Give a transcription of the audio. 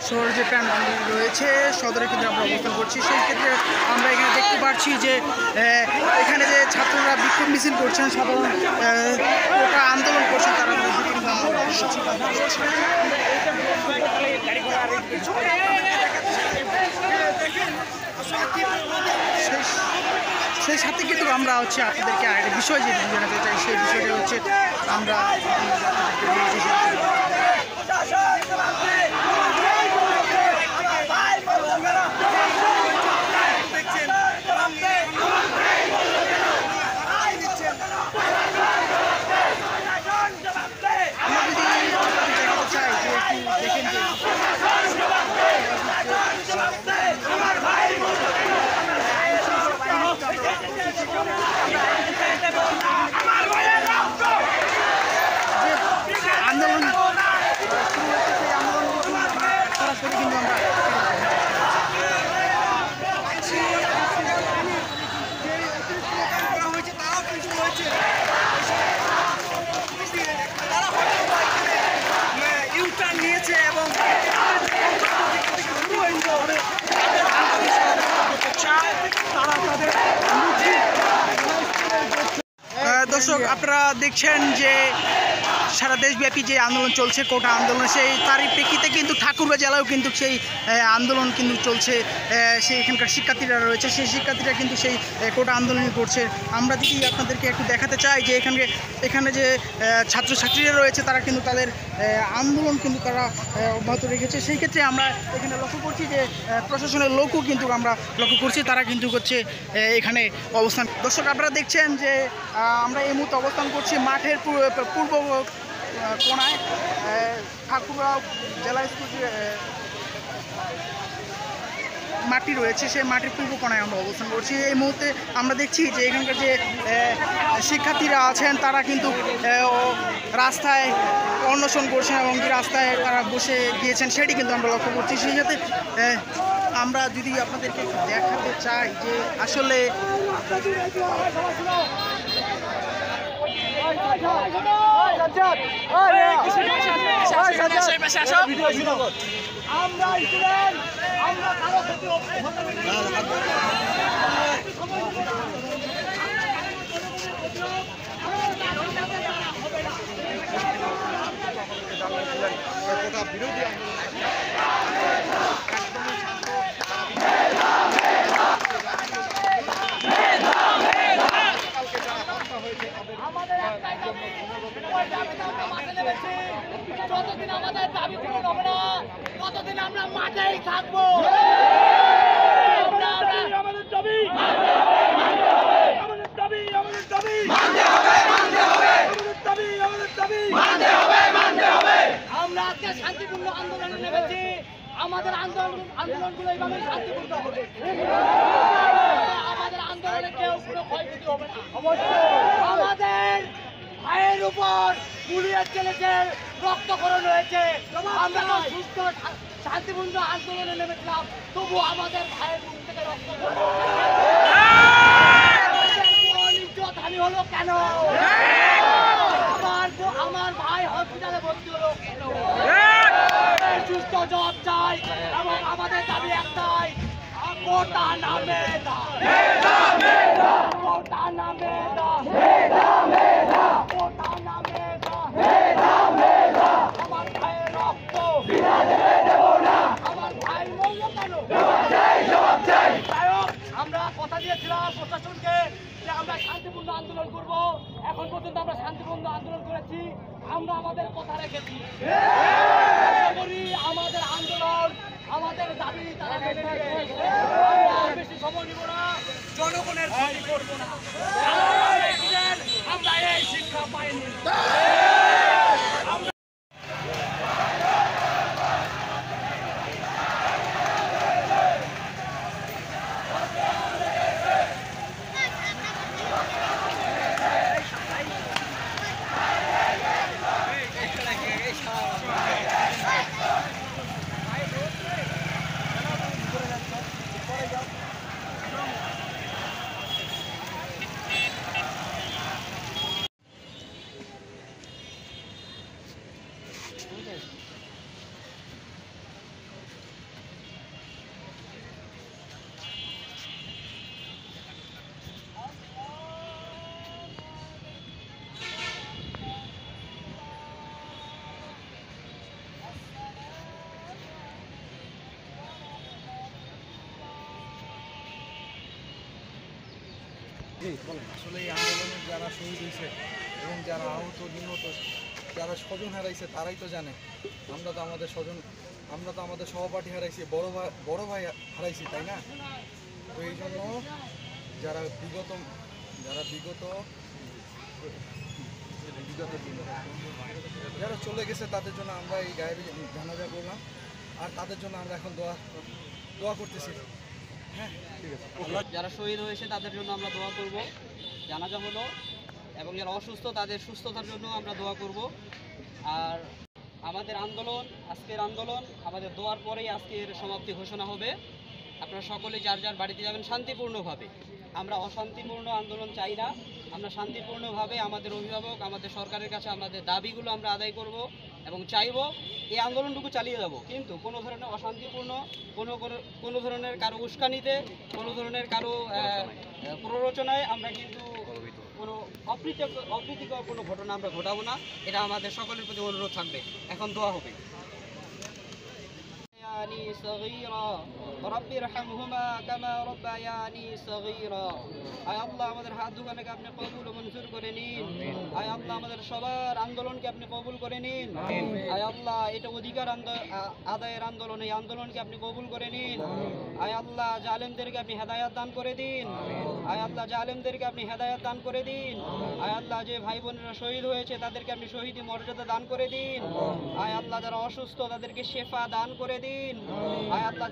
শহরে যে প্যান্ডেল রয়েছে সদরে কিন্তু আমরা অবস্থান করছি। সেই ক্ষেত্রে আমরা এখানে দেখতে পাচ্ছি যে এখানে যে ছাত্ররা বিক্ষোভ মিছিল করছেন, সাধারণ কোটা আন্দোলন করছেন, তারা সেই সাথে কিন্তু আমরা হচ্ছে আপনাদেরকে আরেকটা বিষয় যে জানাতে চাই, সেই বিষয়টা হচ্ছে আমরা দর্শক আপনারা দেখছেন যে সারা দেশব্যাপী যে আন্দোলন চলছে কোটা আন্দোলন, সেই তারই প্রেক্ষিতে কিন্তু ঠাকুরগাঁ জেলায়ও কিন্তু সেই আন্দোলন কিন্তু চলছে। সেই এখানকার শিক্ষার্থীরা রয়েছে, সেই শিক্ষার্থীরা কিন্তু সেই কোটা আন্দোলন করছে। আমরা যদি আপনাদেরকে একটু দেখাতে চাই যে এখানে যে ছাত্রছাত্রীরা রয়েছে তারা কিন্তু তাদের আন্দোলন কিন্তু তারা অব্যাহত রেখেছে। সেই ক্ষেত্রে আমরা এখানে লক্ষ্য করছি যে প্রশাসনের লোকও কিন্তু আমরা লক্ষ্য করছি, তারা কিন্তু হচ্ছে এখানে অবস্থান। দর্শক আপনারা দেখছেন যে আমরা এই মুহূর্তে অবস্থান করছি মাঠের পূর্ব কোণায়, ঠাকুরগাঁও জেলা স্কুল মাটি রয়েছে, সেই মাটির পূর্ব কোণায় আমরা অবস্থান করছি। এই মুহূর্তে আমরা দেখছি যে এখানকার যে শিক্ষার্থীরা আছেন তারা কিন্তু রাস্তায় অন্বেষণ করছেন এবং রাস্তায় তারা বসে গিয়েছেন, সেটি কিন্তু আমরা লক্ষ্য করছি। সেই সাথে আমরা যদি আপনাদেরকে দেখাতে চাই যে আসলে যতদিন আমাদের দাবি পূরণ হবে না ততদিন আমরা মাঠেই থাকবো। আমরা আজকে শান্তিপূর্ণ আন্দোলনে নেমেছি, আমাদের আন্দোলনগুলো এইভাবে শান্তিপূর্ণ হবে। আমাদের আন্দোলনে কেউ কোনো ক্ষয়ক্ষতি হবে না। আমাদের ভাইয়ের উপর পুলিশ চলেছে, রক্তক্ষরণ হয়েছে, আমরা সুস্থ শান্তিপূর্ণ আন্দোলনে নেমেছিলাম, তবু আমাদের ভাইয়ের মুখ থেকে রক্তক্ষরণ হলো কেন? আমার ভাই হসপিটালে ভর্তি হলো কেন? সুস্থ জবাব চাই এবং আমাদের দাবি একটাই, কোটা নামে না, কোটা নামে না, কোটা নামে না। আমার ভাইয়ের রক্ত আমার ভাইয়ের মূল্য কেন? আমরা কথা দিয়েছিলাম প্রশাসনকে যে আমরা শান্তিপূর্ণ আন্দোলন করব। এখন পর্যন্ত আমরা শান্তিপূর্ণ আন্দোলন করেছি, আমরা আমাদের কথা রেখেছি। আমাদের আন্দোলন, আমাদের দাবি তারা বেশি সময় নিব না, জনগণের ক্ষতি করবো না। আমরা এই শিক্ষা পাইনি। আসলে এই আন্দোলনের যারা শহীদ হয়েছে এবং যারা আহত নিহত যারা স্বজন হারাইছে তারাই তো জানে। আমরা তো আমাদের সহপাঠী হারাইছি, বড় ভাই হারাইছি, তাই না? তো এই জন্য যারা বিগত যারা চলে গেছে তাদের জন্য আমরা এই গায়েবী জানাজা করলাম, আর তাদের জন্য আমরা এখন দোয়া করতেছি। হ্যাঁ, ঠিক আছে। যারা শহীদ হয়েছে তাদের জন্য আমরা দোয়া করব, জানাজা হলো, এবং যারা অসুস্থ তাদের সুস্থতার জন্য আমরা দোয়া করব। আর আমাদের আন্দোলন, আজকের আন্দোলন আমাদের দোয়ার পরেই আজকের সমাপ্তি ঘোষণা হবে। আপনারা সকলে যার যার বাড়িতে যাবেন শান্তিপূর্ণভাবে। আমরা অশান্তিপূর্ণ আন্দোলন চাই না, আমরা শান্তিপূর্ণভাবে আমাদের অভিভাবক, আমাদের সরকারের কাছে আমাদের দাবিগুলো আমরা আদায় করব এবং চাইব এই আন্দোলনটুকু চালিয়ে যাব। কিন্তু কোনো ধরনের অশান্তিপূর্ণ, কোনো ধরনের কারো উস্কানিতে, কোনো ধরনের কারো প্ররোচনায় আমরা কিন্তু কোনো অপ্রীতিকর কোনো ঘটনা আমরা ঘটাবো না। এটা আমাদের সকলের প্রতি অনুরোধ থাকবে। এখন দোয়া হবে। صغيرا رب ارحمهما كما ربياني صغيرا। আয় আল্লাহ, আমাদের হাত দুখানেকে আপনি কবুল ও মঞ্জুর করে নিন। আয় আল্লাহ, আমাদের সবার আন্দোলনকে আপনি কবুল করে নিন। আয় আল্লাহ, এটা অধিকার আদায়ের আন্দোলন, এই আন্দোলনকে আপনি কবুল করে নিন। আয় আল্লাহ, জালেমদেরকে আপনি হেদায়াত দান করে দিন। আয় আল্লাহ, জালেমদেরকে আপনি হেদায়াত দান করে দিন। আয় আল্লাহ, যে ভাই বোনেরা শহীদ হয়েছে তাদেরকে আপনি শহীদি মর্যাদা দান করে দিন। আয় আল্লাহ, যারা অসুস্থ তাদেরকে শেফা দান করে দিন। আয় আল্লাহ,